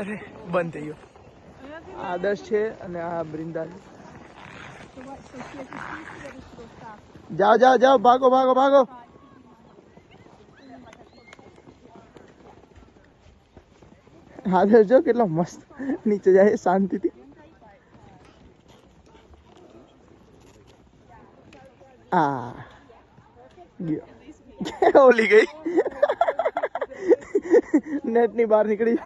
અરે બંધ થઈ ગયો. આદર્શ છે અને આ બૃંદા છે. જાઓ જાઓ જાઓ, ભાગો ભાગો ભાગો. આદર્શ જો કેટલો મસ્ત નીચે જાય શાંતિથી. આ ગયો ઓલી ગઈ નેટ ની બહાર નીકળી.